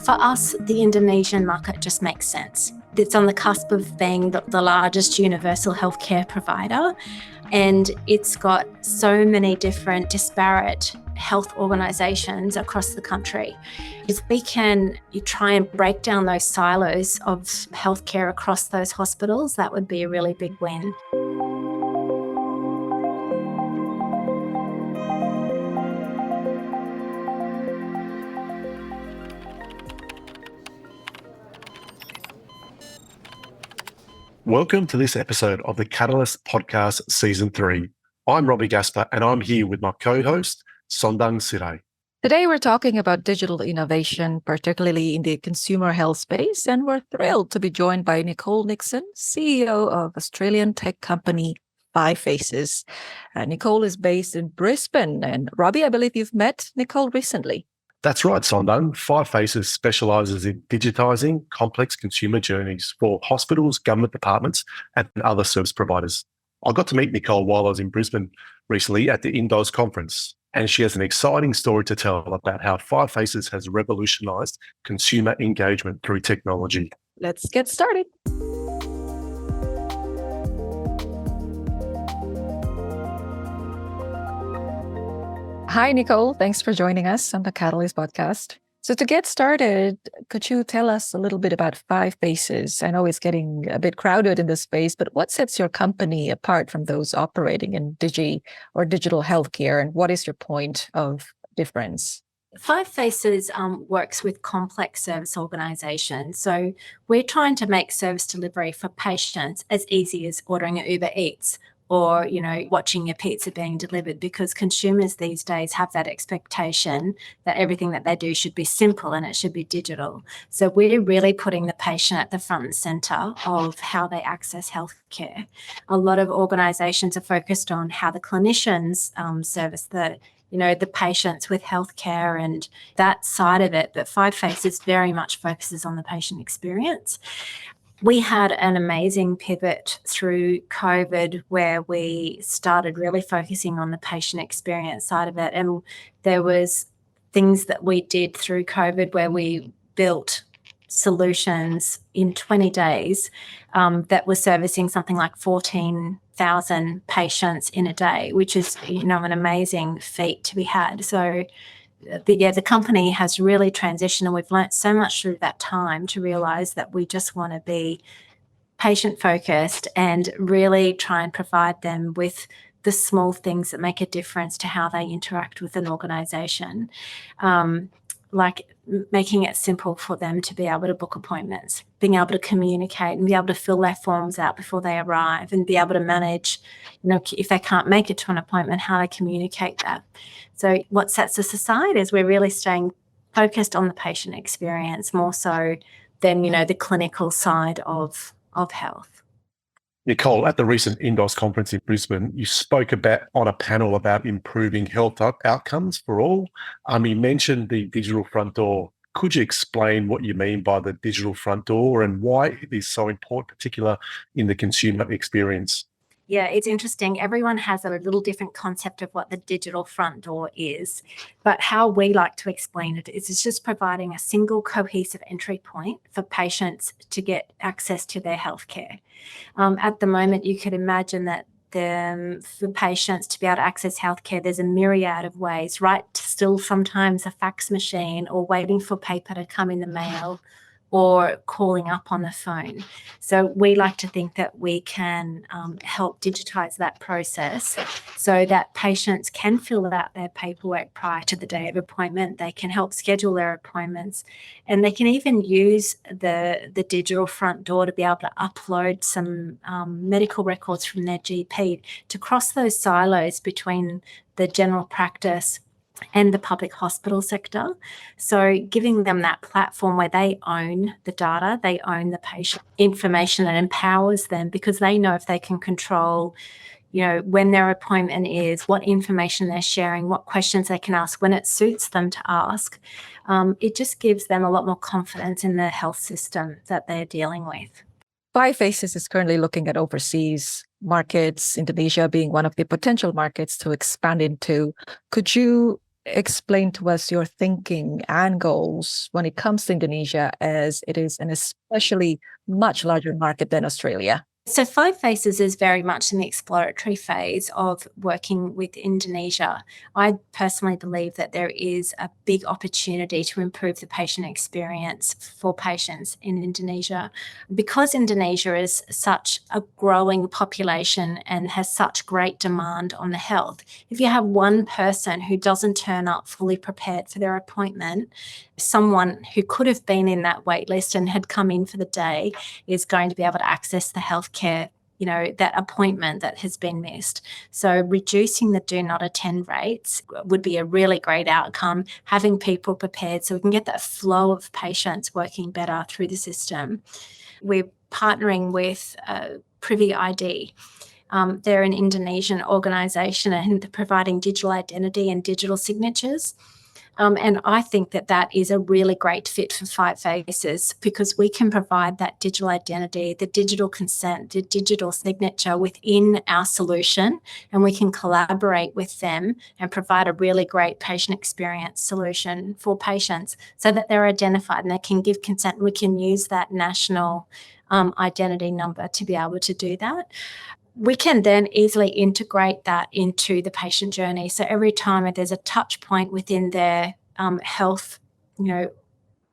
For us, the Indonesian market just makes sense. It's on the cusp of being the largest universal healthcare provider, and it's got so many different disparate health organisations across the country. If we can try and break down those silos of healthcare across those hospitals, that would be a really big win. Welcome to this episode of the Katalis Podcast Season 3. I'm Robbie Gasper and I'm here with my co-host, Sondang Sirai. Today we're talking about digital innovation, particularly in the consumer health space, and we're thrilled to be joined by Nicole Nixon, CEO of Australian tech company Five Faces. Nicole is based in Brisbane, and Robbie, I believe you've met Nicole recently. That's right, Sondang. Five Faces specialises in digitising complex consumer journeys for hospitals, government departments and other service providers. I got to meet Nicole while I was in Brisbane recently at the Indos conference, and she has an exciting story to tell about how Five Faces has revolutionised consumer engagement through technology. Let's get started. Hi, Nicole. Thanks for joining us on the Katalis Podcast. So to get started, could you tell us a little bit about Five Faces? I know it's getting a bit crowded in this space, but what sets your company apart from those operating in digital healthcare, and what is your point of difference? Five Faces works with complex service organisations. So we're trying to make service delivery for patients as easy as ordering an Uber Eats or, watching your pizza being delivered, because consumers these days have that expectation that everything that they do should be simple and it should be digital. So we're really putting the patient at the front and centre of how they access healthcare. A lot of organisations are focused on how the clinicians service the patients with healthcare and that side of it, but Five Faces very much focuses on the patient experience. We had an amazing pivot through COVID where we started really focusing on the patient experience side of it. And there was things that we did through COVID where we built solutions in 20 days that were servicing something like 14,000 patients in a day, which is, an amazing feat to be had. So the company has really transitioned, and we've learnt so much through that time to realise that we just want to be patient-focused and really try and provide them with the small things that make a difference to how they interact with an organisation, like making it simple for them to be able to book appointments, being able to communicate and be able to fill their forms out before they arrive, and be able to manage, if they can't make it to an appointment, how to communicate that. So what sets us aside is we're really staying focused on the patient experience more so than, the clinical side of health. Nicole, at the recent Indos conference in Brisbane, you spoke on a panel about improving health outcomes for all. You mentioned the digital front door. Could you explain what you mean by the digital front door and why it is so important, particularly in the consumer experience? Yeah, it's interesting. Everyone has a little different concept of what the digital front door is, but how we like to explain it is it's just providing a single cohesive entry point for patients to get access to their healthcare. At the moment, you could imagine that for patients to be able to access healthcare, there's a myriad of ways, right? Still sometimes a fax machine or waiting for paper to come in the mail or calling up on the phone. So we like to think that we can help digitise that process so that patients can fill out their paperwork prior to the day of appointment. They can help schedule their appointments, and they can even use the digital front door to be able to upload some medical records from their GP to cross those silos between the general practice and the public hospital sector. So giving them that platform where they own the data, they own the patient information, and empowers them because they know if they can control, when their appointment is, what information they're sharing, what questions they can ask when it suits them to ask. It just gives them a lot more confidence in the health system that they're dealing with. Five Faces is currently looking at overseas markets, Indonesia being one of the potential markets to expand into. Could you explain to us your thinking and goals when it comes to Indonesia, as it is an especially much larger market than Australia? So Five Faces is very much in the exploratory phase of working with Indonesia. I personally believe that there is a big opportunity to improve the patient experience for patients in Indonesia. Because Indonesia is such a growing population and has such great demand on the health, if you have one person who doesn't turn up fully prepared for their appointment, someone who could have been in that wait list and had come in for the day is going to be able to access the healthcare, that appointment that has been missed. So reducing the do not attend rates would be a really great outcome, having people prepared so we can get that flow of patients working better through the system. We're partnering with Privy ID. They're an Indonesian organisation and they're providing digital identity and digital signatures. And I think that that is a really great fit for Five Faces because we can provide that digital identity, the digital consent, the digital signature within our solution, and we can collaborate with them and provide a really great patient experience solution for patients so that they're identified and they can give consent. We can use that national identity number to be able to do that. We can then easily integrate that into the patient journey. So every time there's a touch point within their health,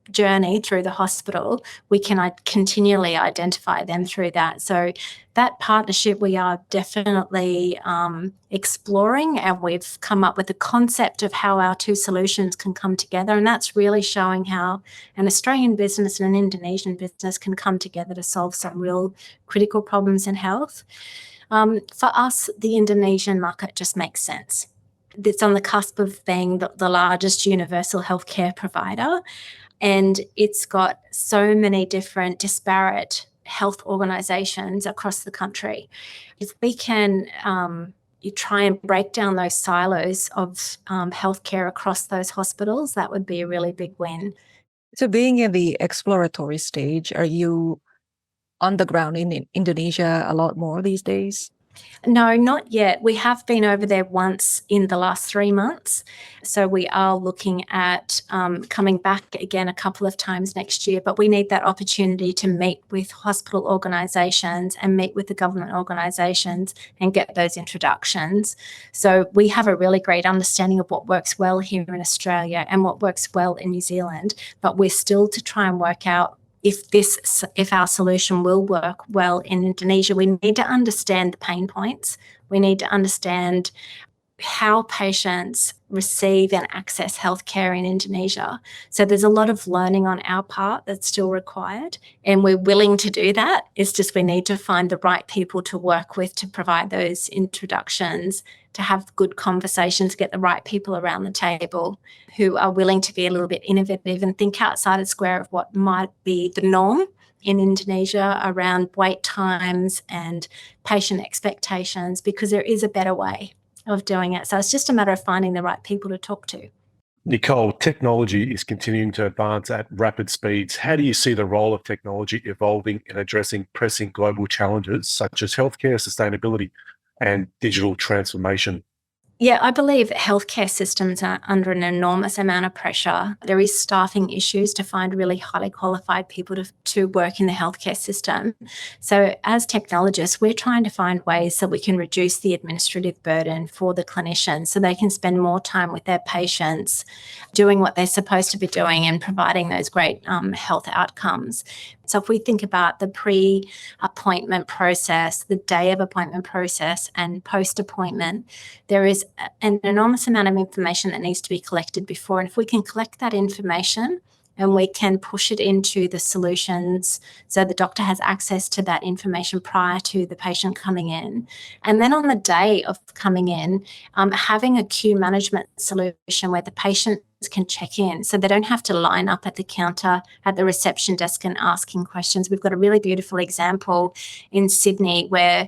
journey through the hospital, we can continually identify them through that. So that partnership we are definitely exploring, and we've come up with a concept of how our two solutions can come together. And that's really showing how an Australian business and an Indonesian business can come together to solve some real critical problems in health. For us, the Indonesian market just makes sense. It's on the cusp of being the largest universal healthcare provider, and it's got so many different disparate health organisations across the country. If we can you try and break down those silos of healthcare across those hospitals, that would be a really big win. So being in the exploratory stage, are you on the ground in Indonesia a lot more these days? No, not yet. We have been over there once in the last 3 months. So we are looking at coming back again a couple of times next year, but we need that opportunity to meet with hospital organisations and meet with the government organisations and get those introductions. So we have a really great understanding of what works well here in Australia and what works well in New Zealand, but we're still to try and work out if our solution will work well in Indonesia. We need to understand the pain points. We need to understand how patients receive and access healthcare in Indonesia. So there's a lot of learning on our part that's still required, and we're willing to do that. It's just we need to find the right people to work with to provide those introductions, to have good conversations, get the right people around the table who are willing to be a little bit innovative and think outside the square of what might be the norm in Indonesia around wait times and patient expectations, because there is a better way of doing it. So it's just a matter of finding the right people to talk to. Nicole, technology is continuing to advance at rapid speeds. How do you see the role of technology evolving in addressing pressing global challenges such as healthcare sustainability and digital transformation? Yeah, I believe healthcare systems are under an enormous amount of pressure. There is staffing issues to find really highly qualified people to work in the healthcare system. So as technologists, we're trying to find ways that we can reduce the administrative burden for the clinicians so they can spend more time with their patients, doing what they're supposed to be doing and providing those great health outcomes. So if we think about the pre-appointment process, the day of appointment process, and post-appointment, there is an enormous amount of information that needs to be collected before. And if we can collect that information and we can push it into the solutions so the doctor has access to that information prior to the patient coming in. And then on the day of coming in, having a queue management solution where the patient can check in so they don't have to line up at the counter at the reception desk and asking questions. We've got a really beautiful example in Sydney where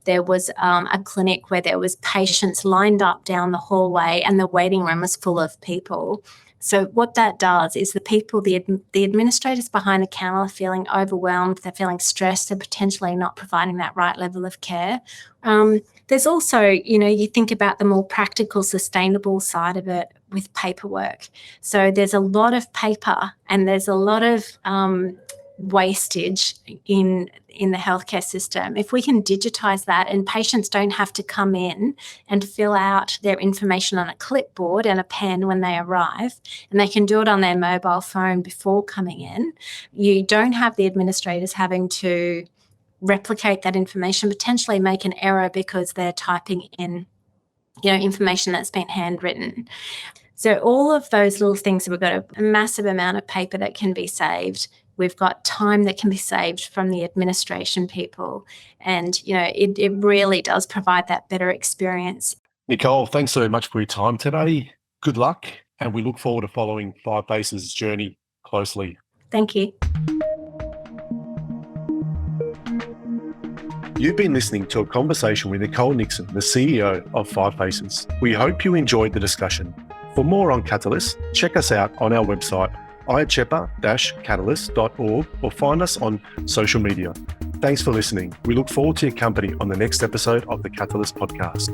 there was a clinic where there was patients lined up down the hallway and the waiting room was full of people. So what that does is the administrators behind the counter are feeling overwhelmed, they're feeling stressed, they're potentially not providing that right level of care. There's also, you think about the more practical, sustainable side of it. with paperwork. So there's a lot of paper and there's a lot of wastage in the healthcare system. If we can digitize that and patients don't have to come in and fill out their information on a clipboard and a pen when they arrive, and they can do it on their mobile phone before coming in, you don't have the administrators having to replicate that information, potentially make an error because they're typing in, information that's been handwritten. So all of those little things, we've got a massive amount of paper that can be saved. We've got time that can be saved from the administration people. And, it really does provide that better experience. Nicole, thanks so much for your time today. Good luck. And we look forward to following Five Faces' journey closely. Thank you. You've been listening to a conversation with Nicole Nixon, the CEO of Five Faces. We hope you enjoyed the discussion. For more on Katalis, check us out on our website, iachepa-katalis.org, or find us on social media. Thanks for listening. We look forward to your company on the next episode of the Katalis Podcast.